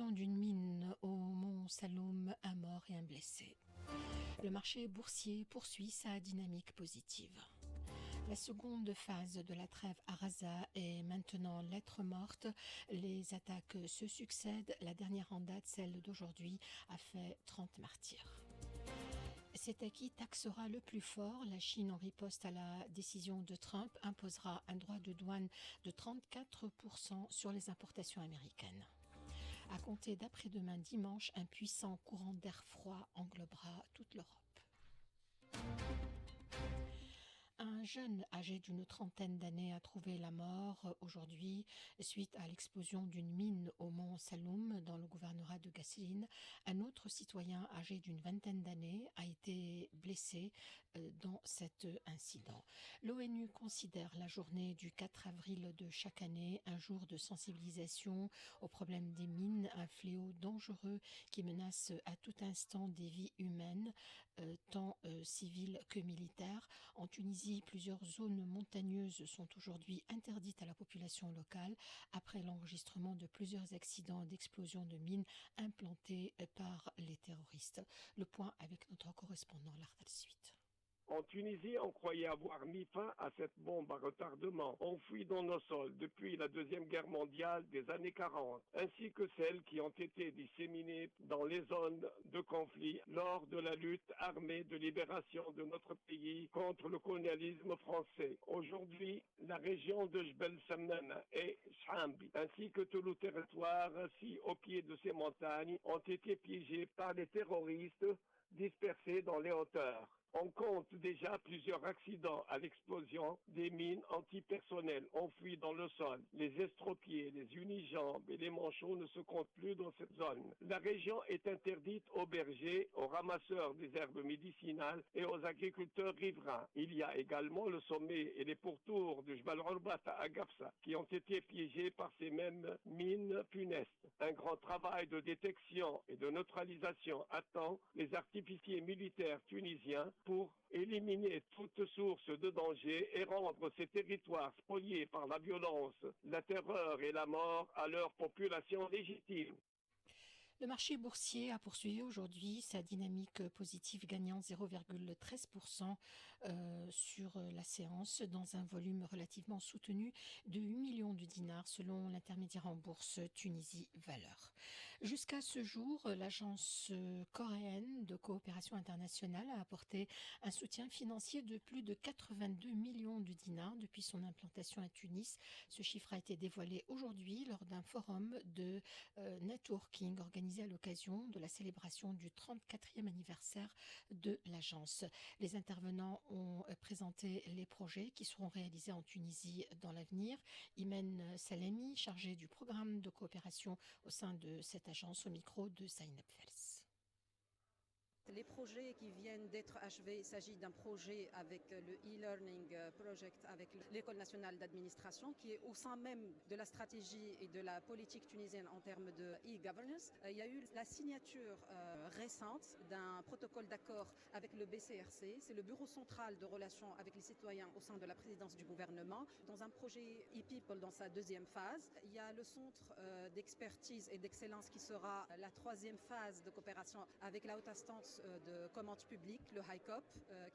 l'explosion d'une mine au mont Saloum, un mort et un blessé. Le marché boursier poursuit sa dynamique positive. La seconde phase de la trêve à Gaza est maintenant lettre morte. Les attaques se succèdent. La dernière en date, celle d'aujourd'hui, a fait 30 martyrs. C'est à qui taxera le plus fort. La Chine, en riposte à la décision de Trump, imposera un droit de douane de 34% sur les importations américaines. À compter d'après-demain dimanche, un puissant courant d'air froid englobera toute l'Europe. Un jeune âgé d'une trentaine d'années a trouvé la mort aujourd'hui suite à l'explosion d'une mine au mont Saloum dans le gouvernorat de Qassim. Un autre citoyen âgé d'une vingtaine d'années a été blessé dans cet incident. L'ONU considère la journée du 4 avril de chaque année un jour de sensibilisation au problème des mines, un fléau dangereux qui menace à tout instant des vies humaines, tant civiles que militaires. En Tunisie, plusieurs zones montagneuses sont aujourd'hui interdites à la population locale après l'enregistrement de plusieurs accidents d'explosion de mines implantés par les terroristes. Le point avec notre correspondant Lardal Suite. En Tunisie, on croyait avoir mis fin à cette bombe à retardement enfouie dans nos sols depuis la Deuxième Guerre mondiale des années 40, ainsi que celles qui ont été disséminées dans les zones de conflit lors de la lutte armée de libération de notre pays contre le colonialisme français. Aujourd'hui, la région de Jbel Samnana et Shambi, ainsi que tout le territoire assis au pied de ces montagnes, ont été piégés par les terroristes dispersés dans les hauteurs. On compte déjà plusieurs accidents à l'explosion des mines antipersonnelles enfouies dans le sol. Les estropiés, les unijambes et les manchots ne se comptent plus dans cette zone. La région est interdite aux bergers, aux ramasseurs des herbes médicinales et aux agriculteurs riverains. Il y a également le sommet et les pourtours de Jbal Urbata à Gafsa qui ont été piégés par ces mêmes mines funestes. Un grand travail de détection et de neutralisation attend les artificiers militaires tunisiens pour éliminer toute source de danger et rendre ces territoires spoliés par la violence, la terreur et la mort à leur population légitime. Le marché boursier a poursuivi aujourd'hui sa dynamique positive, gagnant 0,13% sur la séance dans un volume relativement soutenu de 8 millions de dinars selon l'intermédiaire en bourse Tunisie Valeurs. Jusqu'à ce jour, l'agence coréenne de coopération internationale a apporté un soutien financier de plus de 82 millions de dinars depuis son implantation à Tunis. Ce chiffre a été dévoilé aujourd'hui lors d'un forum de networking organisé à l'occasion de la célébration du 34e anniversaire de l'agence. Les intervenants ont présenté les projets qui seront réalisés en Tunisie dans l'avenir. Imen Salemi, chargé du programme de coopération au sein de cette agence, au micro de Zainab Fels. Les projets qui viennent d'être achevés, il s'agit d'un projet avec le e-learning project avec l'École nationale d'administration qui est au sein même de la stratégie et de la politique tunisienne en termes de e-governance. Il y a eu la signature récente d'un protocole d'accord avec le BCRC, c'est le Bureau central de relations avec les citoyens au sein de la présidence du gouvernement. Dans un projet e-people dans sa deuxième phase, il y a le centre d'expertise et d'excellence qui sera la troisième phase de coopération avec la haute instance de commande publique, le HICOP,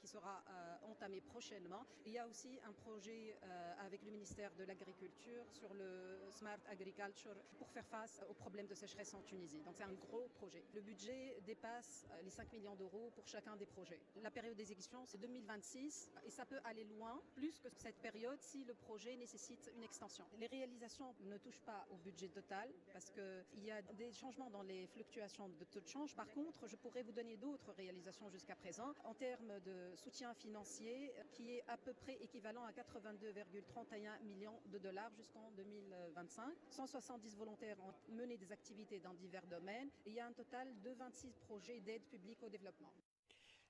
qui sera entamé prochainement. Il y a aussi un projet avec le ministère de l'Agriculture sur le Smart Agriculture pour faire face aux problèmes de sécheresse en Tunisie. Donc c'est un gros projet. Le budget dépasse les 5 millions d'euros pour chacun des projets. La période d'exécution, c'est 2026 et ça peut aller loin, plus que cette période, si le projet nécessite une extension. Les réalisations ne touchent pas au budget total parce qu'il y a des changements dans les fluctuations de taux de change. Par contre, je pourrais vous donner d'autres réalisations jusqu'à présent en termes de soutien financier qui est à peu près équivalent à 82,31 millions de dollars jusqu'en 2025. 170 volontaires ont mené des activités dans divers domaines et il y a un total de 26 projets d'aide publique au développement.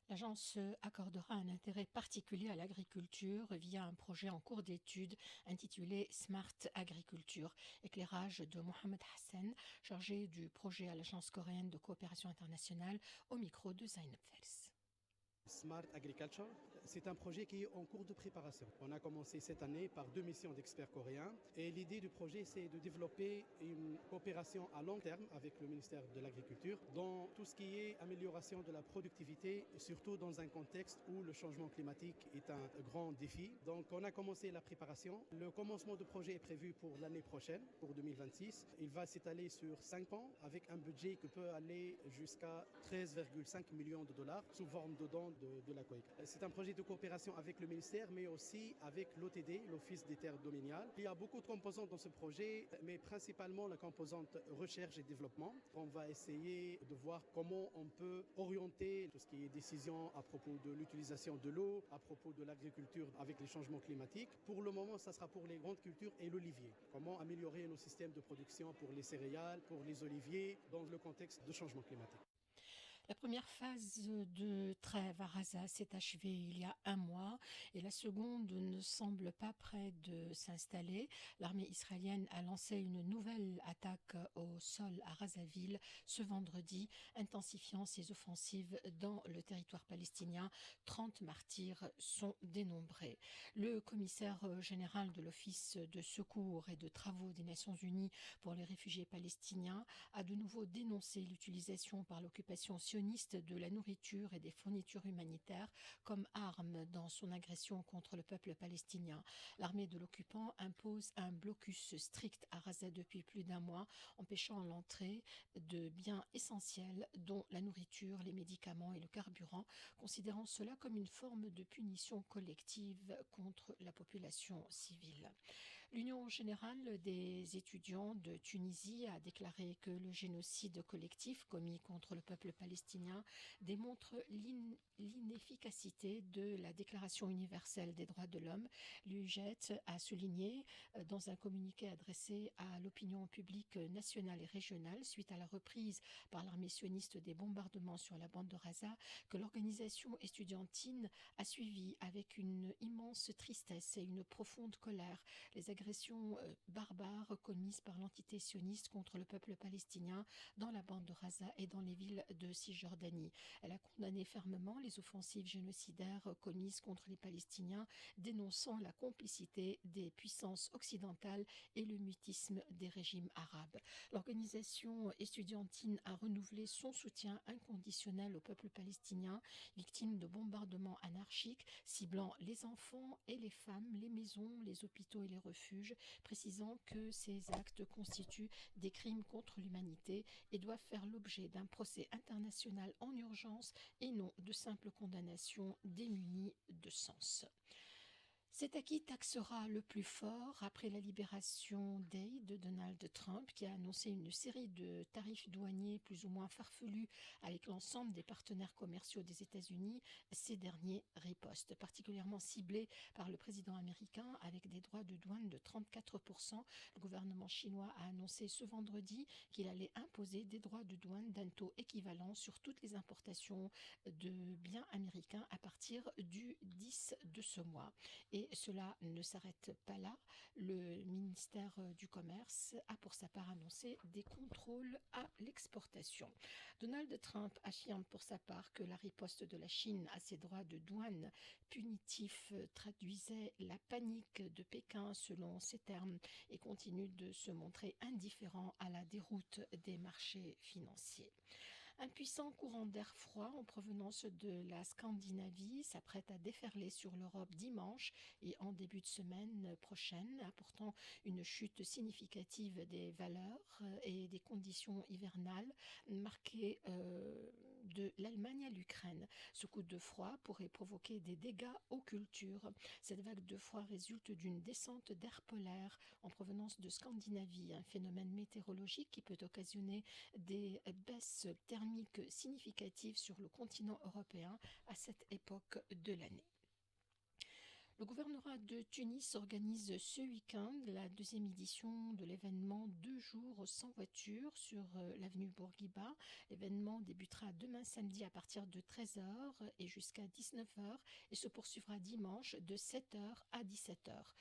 L'agence accordera un intérêt particulier à l'agriculture via un projet en cours d'étude intitulé Smart Agriculture. Éclairage de Mohamed Hassan, chargé du projet à l'agence coréenne de coopération internationale, au micro de Zainab Fels. Smart Agriculture, c'est un projet qui est en cours de préparation. On a commencé cette année par 2 missions d'experts coréens et l'idée du projet c'est de développer une coopération à long terme avec le ministère de l'Agriculture dans tout ce qui est amélioration de la productivité, surtout dans un contexte où le changement climatique est un grand défi. Donc on a commencé la préparation. Le commencement du projet est prévu pour l'année prochaine, pour 2026. Il va s'étaler sur 5 ans avec un budget qui peut aller jusqu'à 13,5 millions de dollars sous forme de dons de la COIC. C'est un projet de coopération avec le ministère, mais aussi avec l'OTD, l'Office des terres domaniales. Il y a beaucoup de composantes dans ce projet, mais principalement la composante recherche et développement. On va essayer de voir comment on peut orienter tout ce qui est décision à propos de l'utilisation de l'eau, à propos de l'agriculture avec les changements climatiques. Pour le moment, ça sera pour les grandes cultures et l'olivier. Comment améliorer nos systèmes de production pour les céréales, pour les oliviers, dans le contexte de changement climatique. La première phase de trêve à Gaza s'est achevée il y a un mois et la seconde ne semble pas près de s'installer. L'armée israélienne a lancé une nouvelle attaque au sol à Razaville ce vendredi, intensifiant ses offensives dans le territoire palestinien. 30 martyrs sont dénombrés. Le commissaire général de l'Office de secours et de travaux des Nations Unies pour les réfugiés palestiniens a de nouveau dénoncé l'utilisation par l'occupation sioniste de la nourriture et des fournitures humanitaires comme armes dans son agression contre le peuple palestinien. L'armée de l'occupant impose un blocus strict à Gaza depuis plus d'un mois, empêchant l'entrée de biens essentiels dont la nourriture, les médicaments et le carburant, considérant cela comme une forme de punition collective contre la population civile. L'Union générale des étudiants de Tunisie a déclaré que le génocide collectif commis contre le peuple palestinien démontre l'inefficacité de la Déclaration universelle des droits de l'homme. L'UJET a souligné dans un communiqué adressé à l'opinion publique nationale et régionale suite à la reprise par l'armée sioniste des bombardements sur la bande de Gaza que l'organisation estudiantine a suivi avec une immense tristesse et une profonde colère les agressions barbares commises par l'entité sioniste contre le peuple palestinien dans la bande de Gaza et dans les villes de Cisjordanie. Elle a condamné fermement les offensives génocidaires commises contre les Palestiniens, dénonçant la complicité des puissances occidentales et le mutisme des régimes arabes. L'organisation estudiantine a renouvelé son soutien inconditionnel au peuple palestinien, victime de bombardements anarchiques, ciblant les enfants et les femmes, les maisons, les hôpitaux et les refuges, précisant que ces actes constituent des crimes contre l'humanité et doivent faire l'objet d'un procès international en urgence et non de simples condamnations démunies de sens. Cet acquis taxera le plus fort après la libération de Donald Trump qui a annoncé une série de tarifs douaniers plus ou moins farfelus avec l'ensemble des partenaires commerciaux des États-Unis. Ces derniers ripostent, particulièrement ciblés par le président américain avec des droits de douane de 34%. Le gouvernement chinois a annoncé ce vendredi qu'il allait imposer des droits de douane d'un taux équivalent sur toutes les importations de biens américains à partir du 10 de ce mois. Et cela ne s'arrête pas là. Le ministère du Commerce a pour sa part annoncé des contrôles à l'exportation. Donald Trump affirme pour sa part que la riposte de la Chine à ses droits de douane punitifs traduisait la panique de Pékin selon ses termes et continue de se montrer indifférent à la déroute des marchés financiers. Un puissant courant d'air froid en provenance de la Scandinavie s'apprête à déferler sur l'Europe dimanche et en début de semaine prochaine, apportant une chute significative des valeurs et des conditions hivernales marquées de l'Allemagne à l'Ukraine. Ce coup de froid pourrait provoquer des dégâts aux cultures. Cette vague de froid résulte d'une descente d'air polaire en provenance de Scandinavie, un phénomène météorologique qui peut occasionner des baisses thermiques significatives sur le continent européen à cette époque de l'année. Le gouvernorat de Tunis organise ce week-end la deuxième édition de l'événement 2 jours sans voiture sur l'avenue Bourguiba. L'événement débutera demain samedi à partir de 13 heures et jusqu'à 19 heures et se poursuivra dimanche de 7 heures à 17 heures.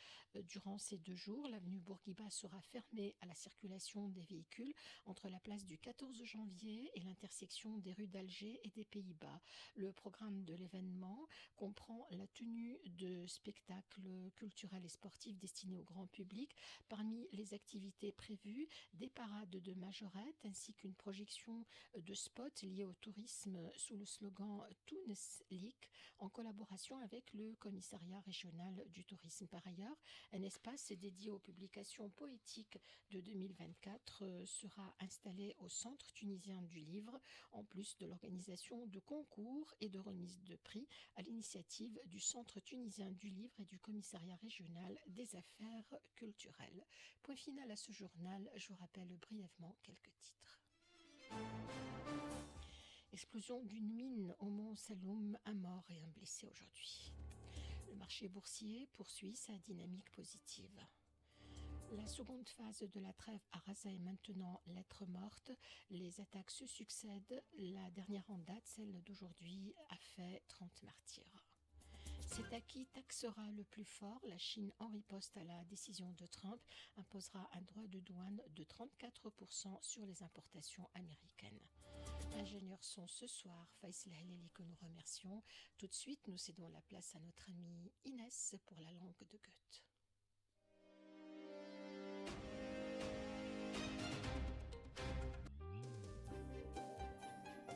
Durant ces 2 jours, l'avenue Bourguiba sera fermée à la circulation des véhicules entre la place du 14 janvier et l'intersection des rues d'Alger et des Pays-Bas. Le programme de l'événement comprend la tenue de spectacles culturels et sportifs destinés au grand public. Parmi les activités prévues, des parades de majorettes ainsi qu'une projection de spots liés au tourisme sous le slogan Tunis Lik en collaboration avec le commissariat régional du tourisme. Par ailleurs, un espace dédié aux publications poétiques de 2024 sera installé au Centre tunisien du livre, en plus de l'organisation de concours et de remises de prix à l'initiative du Centre tunisien du livre et du commissariat régional des affaires culturelles. Point final à ce journal, je vous rappelle brièvement quelques titres. Explosion d'une mine au Mont Saloum, un mort et un blessé aujourd'hui. Le marché boursier poursuit sa dynamique positive. La seconde phase de la trêve à Gaza est maintenant lettre morte. Les attaques se succèdent. La dernière en date, celle d'aujourd'hui, a fait 30 martyrs. C'est à qui taxera le plus fort. La Chine, en riposte à la décision de Trump, imposera un droit de douane de 34% sur les importations américaines. Ingénieurs son ce soir, Faisal Halili que nous remercions. Tout de suite, nous cédons la place à notre amie Inès pour la langue de Goethe.